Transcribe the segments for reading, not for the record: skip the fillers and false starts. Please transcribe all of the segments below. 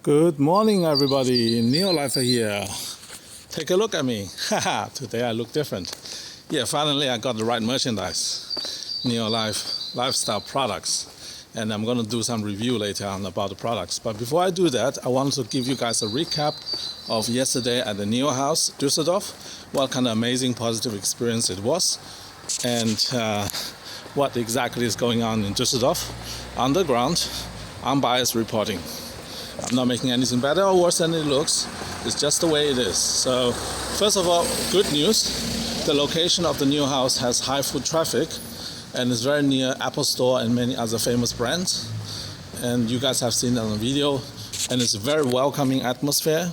Good morning, everybody. NIO Lifer here. Take a look at me. Haha, today I look different. Yeah, finally I got the right merchandise. NIO Life lifestyle products. And I'm going to do some review later on about the products. But before I do that, I want to give you guys a recap of yesterday at the NIO House, Düsseldorf. What kind of amazing positive experience it was. And what exactly is going on in Düsseldorf. On the ground, unbiased reporting. I'm not making anything better or worse than it looks. It's just the way it is. So, first of all, good news. The location of the NIO House has high foot traffic and is very near Apple Store and many other famous brands. And you guys have seen it on the video. And it's a very welcoming atmosphere.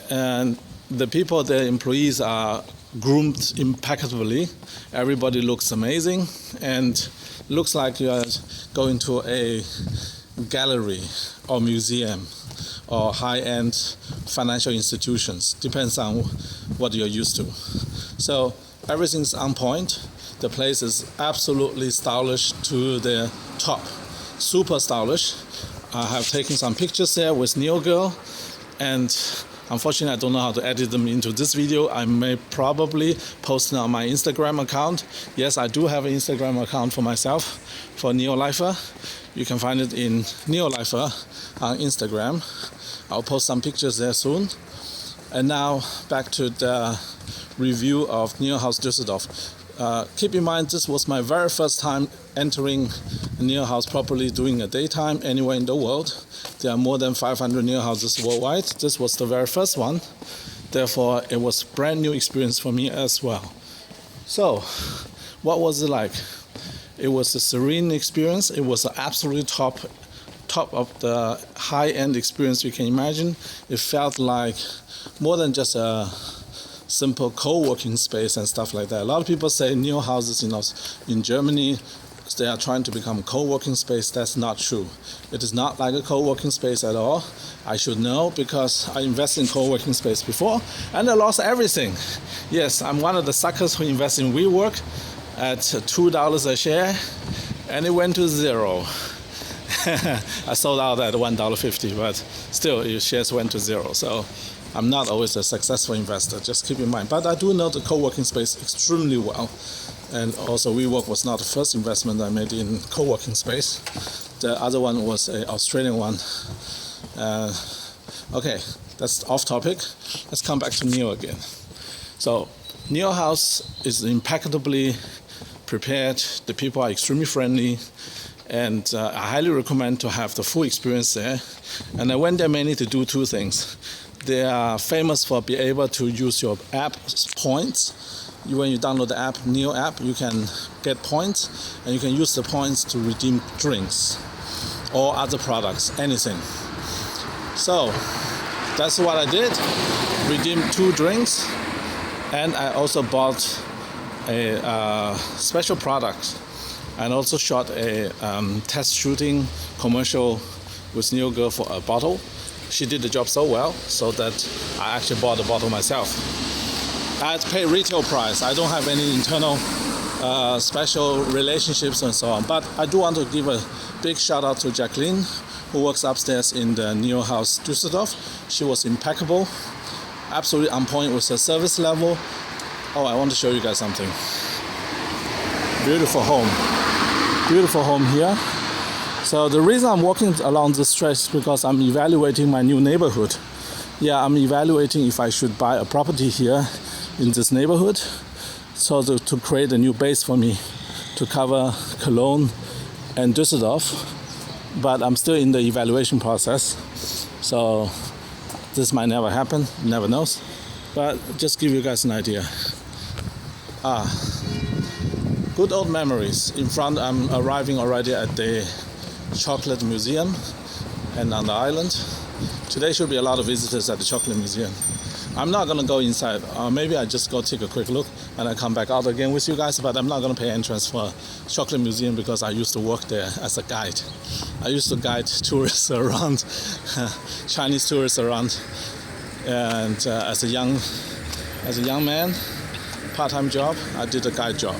And the people, the employees are groomed impeccably. Everybody looks amazing and looks like you are going to a gallery or museum or high-end financial institutions. Depends on what you're used to. So everything's on point. The place is absolutely stylish to the top. Super stylish. I have taken some pictures there with NIO Girl, and unfortunately, I don't know how to edit them into this video. I may probably post it on my Instagram account. Yes, I do have an Instagram account for myself, for NIO Lifer. You can find it in NIO Lifer on Instagram. I'll post some pictures there soon. And now back to the review of NIO House Düsseldorf. Keep in mind, this was my very first time entering NIO House properly during a daytime anywhere in the world. There are more than 500 NIO houses worldwide. This was the very first one. Therefore, it was a brand new experience for me as well. So, what was it like? It was a serene experience. It was an absolutely top of the high-end experience you can imagine. It felt like more than just a simple co-working space and stuff like that. A lot of people say NIO houses in Germany, they are trying to become co-working space. That's not true. It is not like a co-working space at all. I should know because I invested in co-working space before and I lost everything. Yes, I'm one of the suckers who invest in WeWork at $2 a share and it went to zero. I sold out at $1.50, but still your shares went to zero. So I'm not always a successful investor, just keep in mind. But I do know the co-working space extremely well. And also WeWork was not the first investment I made in co-working space. The other one was an Australian one. Okay, that's off topic. Let's come back to NIO again. So NIO House is impeccably prepared. The people are extremely friendly. And I highly recommend to have the full experience there. And I went there mainly to do two things. They are famous for being able to use your app points. When you download the app, NIO app, you can get points, and you can use the points to redeem drinks or other products, anything. So that's what I did. Redeemed 2 drinks, and I also bought a special product, and also shot a test shooting commercial with NIO Girl for a bottle. She did the job so well, so that I actually bought the bottle myself. I had to pay retail price. I don't have any internal special relationships and so on. But I do want to give a big shout out to Jacqueline, who works upstairs in the NIO House Düsseldorf. She was impeccable, absolutely on point with her service level. Oh, I want to show you guys something. Beautiful home here. So the reason I'm walking along this stretch is because I'm evaluating my new neighborhood. Yeah, I'm evaluating if I should buy a property here in this neighborhood, so to create a new base for me to cover Cologne and Düsseldorf. But I'm still in the evaluation process, so this might never happen, never knows. But just give you guys an idea. Good old memories. In front, I'm arriving already at the Chocolate Museum and on the island. Today should be a lot of visitors at the Chocolate Museum. I'm not going to go inside. Maybe I just go take a quick look and I come back out again with you guys, but I'm not going to pay entrance for Chocolate Museum because I used to work there as a guide. I used to guide tourists around, Chinese tourists around, and as a young man, part-time job, I did a guide job.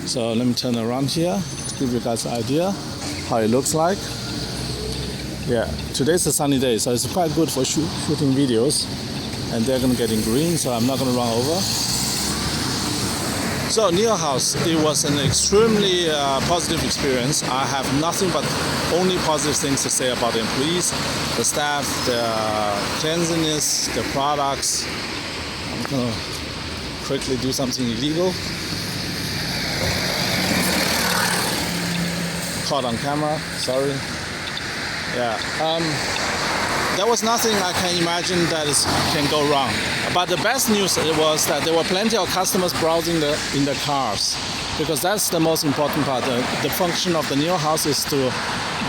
So let me turn around here to give you guys an idea how it looks like. Yeah, today's a sunny day, so it's quite good for shooting videos. And they're gonna get in green, so I'm not gonna run over. So NIO House, it was an extremely positive experience. I have nothing but only positive things to say about the employees, the staff, the cleanliness, the products. I'm gonna quickly do something illegal. Caught on camera, sorry. Yeah, there was nothing I can imagine that can go wrong. But the best news was that there were plenty of customers browsing in the cars, because that's the most important part. The function of the NIO House is to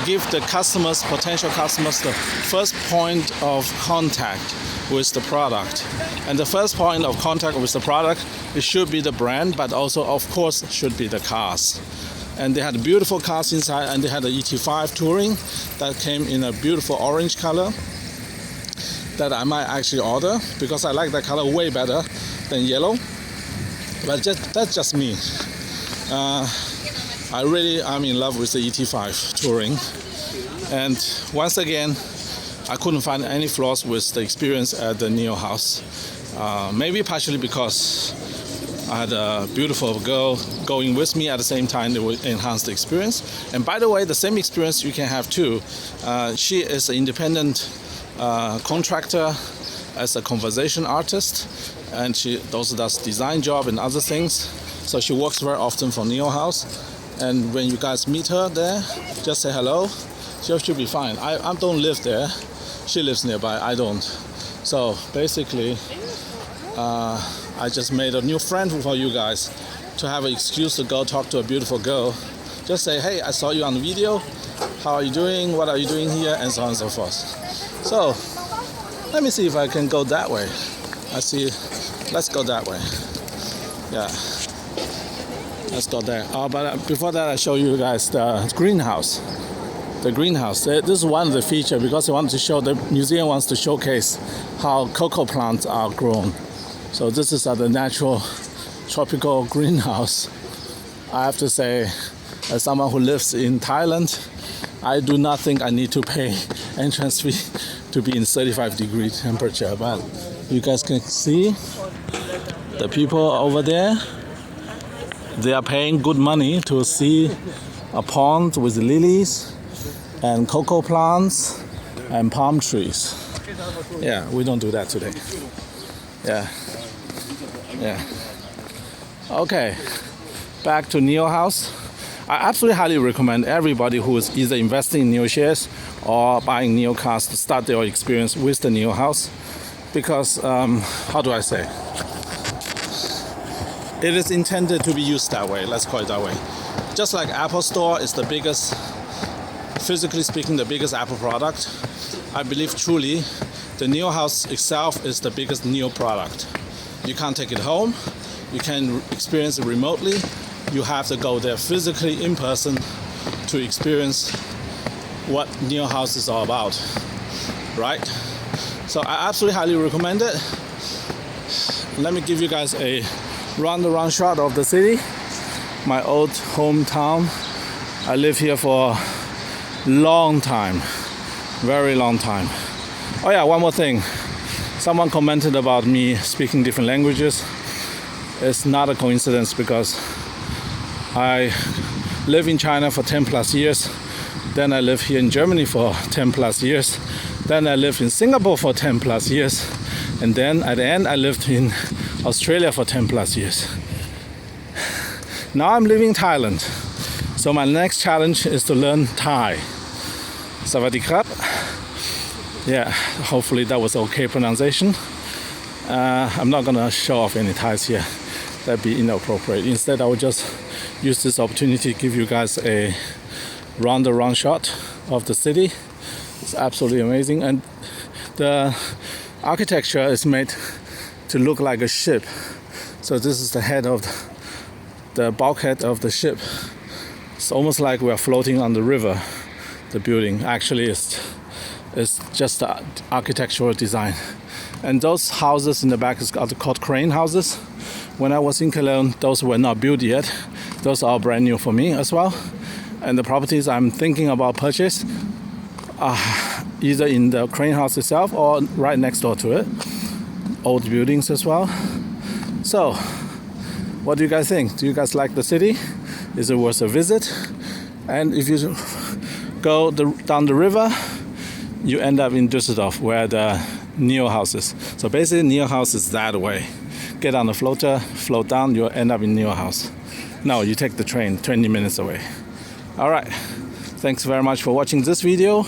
give the customers, potential customers, the first point of contact with the product. And the first point of contact with the product, it should be the brand, but also, of course, should be the cars. And they had beautiful cars inside, and they had the ET5 Touring that came in a beautiful orange color that I might actually order, because I like that color way better than yellow. But that's just me. I'm in love with the ET5 Touring. And once again, I couldn't find any flaws with the experience at the NIO House. Maybe partially because I had a beautiful girl going with me at the same time. It would enhance the experience. And by the way, the same experience you can have too. She is an independent contractor as a conversation artist, and she also does design job and other things. So she works very often for NIO House. And when you guys meet her there, just say hello. She should be fine. I don't live there. She lives nearby. I don't. So basically, I just made a new friend for you guys to have an excuse to go talk to a beautiful girl. Just say, hey, I saw you on the video. How are you doing? What are you doing here? And so on and so forth. So let me see if I can go that way. Let's go that way. Yeah, let's go there. But before that, I show you guys the greenhouse. The greenhouse. This is one of the features, because the museum wants to showcase how cocoa plants are grown. So this is the natural tropical greenhouse. I have to say, as someone who lives in Thailand, I do not think I need to pay entrance fee to be in 35-degree temperature. But you guys can see the people over there. They are paying good money to see a pond with lilies and cocoa plants and palm trees. Yeah, we don't do that today. Yeah. Okay, back to NIO House. I absolutely highly recommend everybody who is either investing in NIO shares or buying NIO cars to start their experience with the NIO House, because how do I say? It is intended to be used that way. Let's call it that way. Just like Apple Store is the biggest, physically speaking, the biggest Apple product, I believe truly the NIO House itself is the biggest NIO product. You can't take it home. You can experience it remotely. You have to go there physically in person to experience what NIO House is all about, right? So I absolutely highly recommend it. Let me give you guys a round-around shot of the city, my old hometown. I lived here for a long time, very long time. Oh yeah, one more thing. Someone commented about me speaking different languages. It's not a coincidence, because I live in China for 10 plus years. Then I lived here in Germany for 10 plus years. Then I lived in Singapore for 10 plus years. And then at the end, I lived in Australia for 10 plus years. Now I'm living in Thailand. So my next challenge is to learn Thai. Sawadee krap. Yeah, hopefully that was okay pronunciation. I'm not gonna show off any Thais here. That'd be inappropriate. Instead, I will just use this opportunity to give you guys a round-around shot of the city. It's absolutely amazing, and the architecture is made to look like a ship. So this is the head of the bulkhead of the ship. It's almost like we are floating on the river. The building actually is just the architectural design. And those houses in the back is called crane houses. When I was in Cologne, those were not built yet. Those are brand new for me as well. And the properties I'm thinking about purchase, either in the crane house itself or right next door to it. Old buildings as well. So, what do you guys think? Do you guys like the city? Is it worth a visit? And if you go down the river, you end up in Düsseldorf, where the NIO house is. So basically, NIO house is that way. Get on the floater, float down, you'll end up in NIO house. No, you take the train 20 minutes away. All right. Thanks very much for watching this video.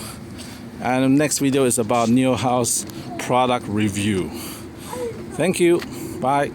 And the next video is about NIO house product review. Thank you. Bye.